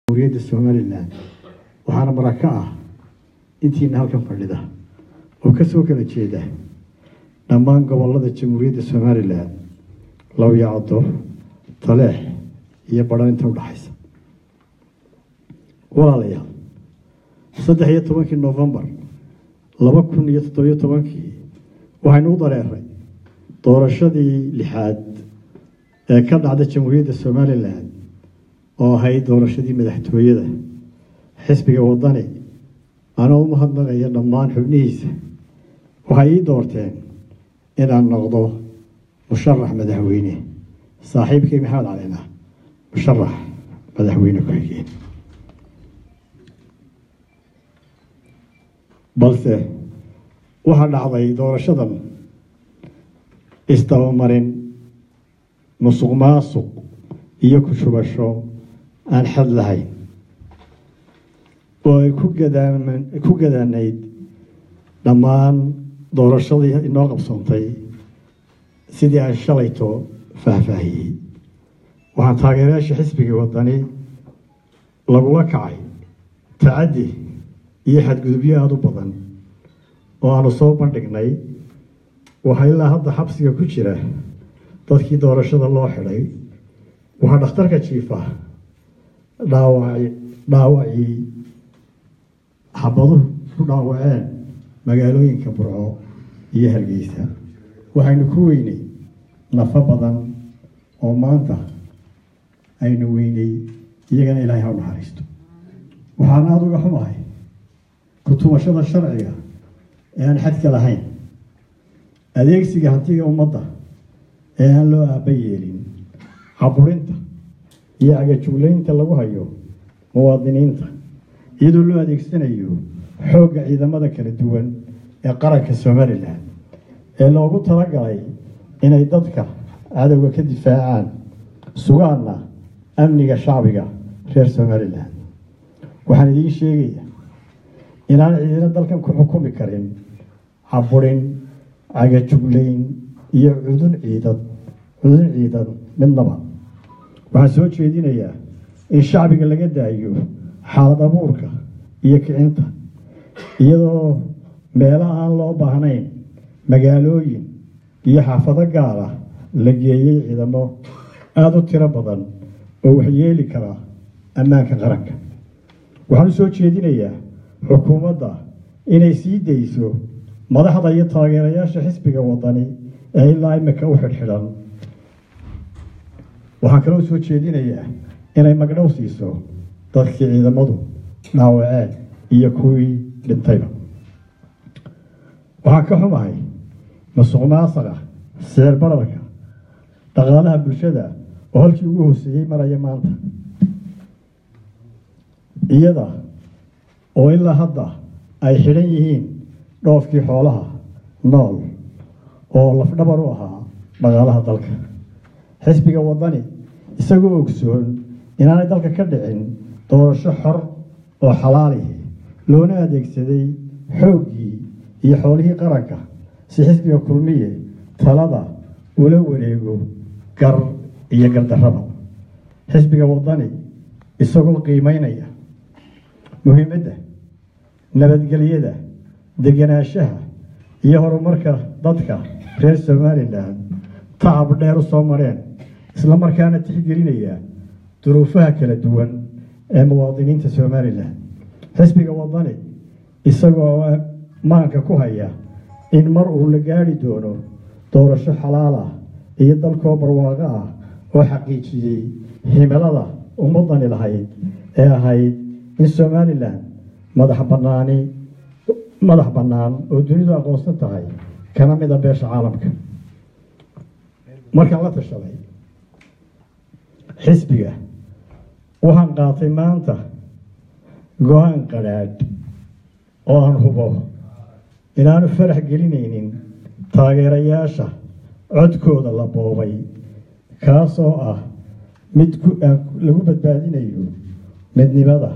جمهورية الصوماليلاند waxaana maraka ah intii halkan fadhida oo ka soo kala jeeda dhammaan gobolada Jamhuuriyadda Soomaaliland law yaado taleex iyo badhaynta u dhaxaysa walaalayaal 13 November 2017 waxaynu u dareeray doorashadii lixaad ee ka dhacday Jamhuuriyadda Soomaaliland oo ahayd doorashadii madaxtooyada xisbiga wadani أنا ومهندق يا دمان حبنيس وهاي دورتين إن النقضة مشرح مدحويني صاحب كي محال علينا مشرح مدحويني كويكين بلسه وهذا عضي دور الشضن استومرين نصق ماسق يكشف الشو عن حد لهاي ku gadaanayd dhammaan doorashadii inoo qabsoontay sidii aan shalayto faahfaahiyey waxaan taageerayaasha xisbiga wadani lagula kacay tacaddi iyo xadgudubyo aad u badan oo aanu soo bandhignay waxaa ilaa hadda xabsiga ku jira dadkii doorashada loo xidhay waxaa dhakhtarka jiifa dhaawacii xabaduhu ku dhaawaceen magaalooyinka Burco iyo Hargeysa waxaynu ku weynay nafa badan oo maanta aynu weynay iyagana Ilaahay ha u naxariisto waxaan aad uga xumahay kutubashada sharciga ee aan xadka lahayn adeegsiga hantiga ummadda ee aan loo aabayeelin caburinta iyo agajuglaynta lagu hayo muwaadiniinta iyadoo loo adeegsanayo xoogga ciidamada kala duwan ee qaranka Soomaaliland ee loogu talagalay inay dadka cadawga ka difaacaan sugaana amniga shacbiga reer Soomaaliland waxaan idin sheegayaa inaan ciidan dalkan ku xukumi karin caburin agajuglayn iyo cudun ciidan midnaba waxaan soo jeedinayaa in shacbiga laga daayo xaalad abuurka iyo kicinta iyadoo meelaha aan loo baahnayn magaalooyin iyo xaafado gaar ah la geeyay ciidamo aad u tiro badan oo wax yeeli kara ammaanka qaranka waxaan soo jeedinayaa xukuumadda inay sii dayso madaxda iyo taageerayaasha xisbiga wadani ee ilaa imika u xidhan waxaan kaloo soo jeedinayaa inay magdhow siiso dadkii ciidamadu dhaawaceen iyo kuwii dhintayba waxaan ka xumahay masuqmaasuqa sicir bararka dhaqaalaha bulshada oo halkii ugu hooseeyay maraya maanta iyada oo ilaa hadda ay xidhan yihiin dhoofkii xoolaha nool oo lafdhabar u ahaa dhaqaalaha dalka xisbiga wadani isagoo ogsoon inaanay dalka ka dhicin doorasho xor oo xalaali loona adeegsaday xooggii iyo xoolihii qaranka si xisbiga kulmiye talada ula wareego gar iyo gardarrada xisbiga wadani isagoo qiimeynaya muhiimadda nabadgelyada deganaanshaha iyo horumarka dadka reer Soomaaliland tacab dheer u soo mareen isla markaana tixgelinaya duruufaha kala duwan ee muwaadiniinta Soomaaliland xisbiga wadani isagoo maanka ku haya in mar uu la gaari doono doorasho xalaal ah iyo dalkoo barwaaqo ah oo xaqiijiyay himilada ummadani lahayd ee ahayd in Soomaaliland madax bannaan oo dunidu aqoonsan tahay kana mid ah beesha caalamka markaan la tashaday xisbiga waxaan qaatay maanta go'aan qadhaadh oo aan hubo inaanu farax gelinaynin taageerayaasha codkooda la boobay kaasoo ah mid lagu badbaadinayo midnimada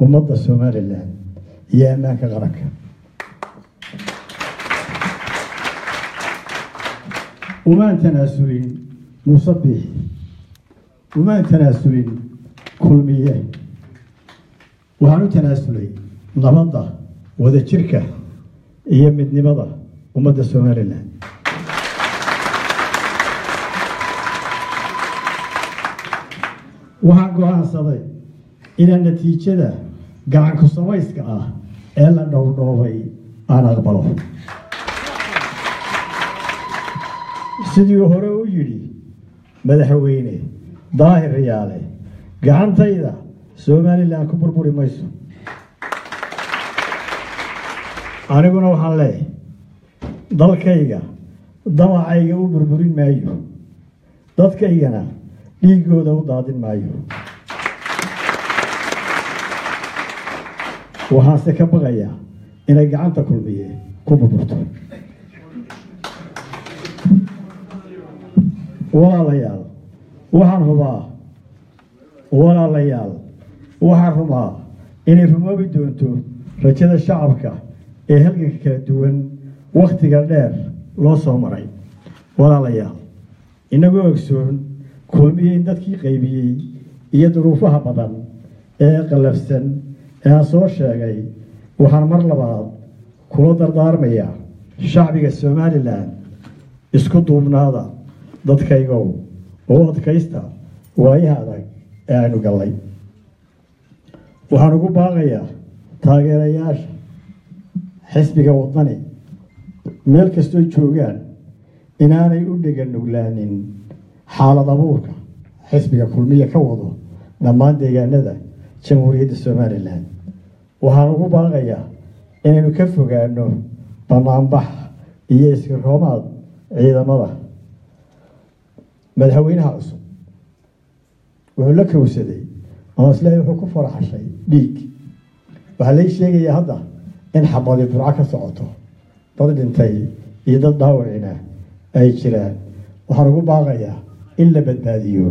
ummadda Soomaaliland iyo ammaanka qaranka وما أنت ناسولين مصبح وما أنت ناسولين كل مياه waxaan u tanaasulay nabadda wadajirka iyo midnimada ummadda Somaliland waxaan go'aansaday inaan natiijada gacan ku samayska ah ee la dhowdhoobay aan aqbalo sidii hore u yidhi madaxweyne daahir riyaale gacantayda Somaliland ku burburi mayso aniguna waxaan leeyahay dalkayga damacayga u burburin maayo dadkaygana dhiigooda u daadin maayo waxaase ka baqayaa inay gacanta kulmiye ku burburto walaalayaal waxaan rumaa inay rumoobi doonto rajada shacabka ee halganka kala duwan wakhtiga dheer loo soo maray walaalayaal inagoo ogsoon kulmiye in dadkii qaybiyey iyo duruufaha badan ee qalafsan ee aan soo sheegay waxaan mar labaad kula dardaarmayaa shacbiga Somaliland isku duubnaada dadkaygow oo adkaysta waayaha adag ee aynu gallay waxaan ugu baaqayaa taageerayaasha xisbiga wadani meel kastoo joogaan inaanay u dhegan nuglaanin xaalad abuurka xisbiga kulmiye ka wado dhammaan deegaanada jamhuuriyadda Somaliland waxaan ugu baaqayaa inaynu ka fogaano banaanbax iyo iskiroomaad ciidamada madaxweynaha cusub wuxuu la kowsaday oo islaahay wuxuu ku faraxashay dhiig waxaa la sheegayaa hadda in xabadi burca ka socoto dad dhintay iyo dad dhaawacina ay jiraan waxaan ugu baaqayaa in la badbaadiyo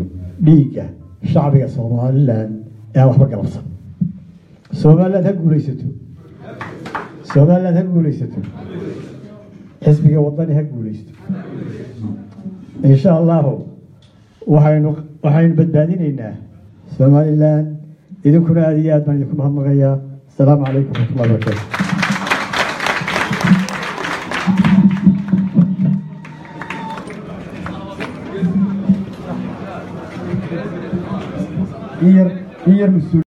dhiigga shacbiga Somaliland ee waxba galabsan Somaliland ha guulaysato xisbiga wadani ha guulaysto insha Allah waxaynu badbaadinaynaa Somaliland idinkuna aad iyo aad baan idinku mahadnaqayaa السلام عليكم ورحمة الله وبركاته إير مسؤول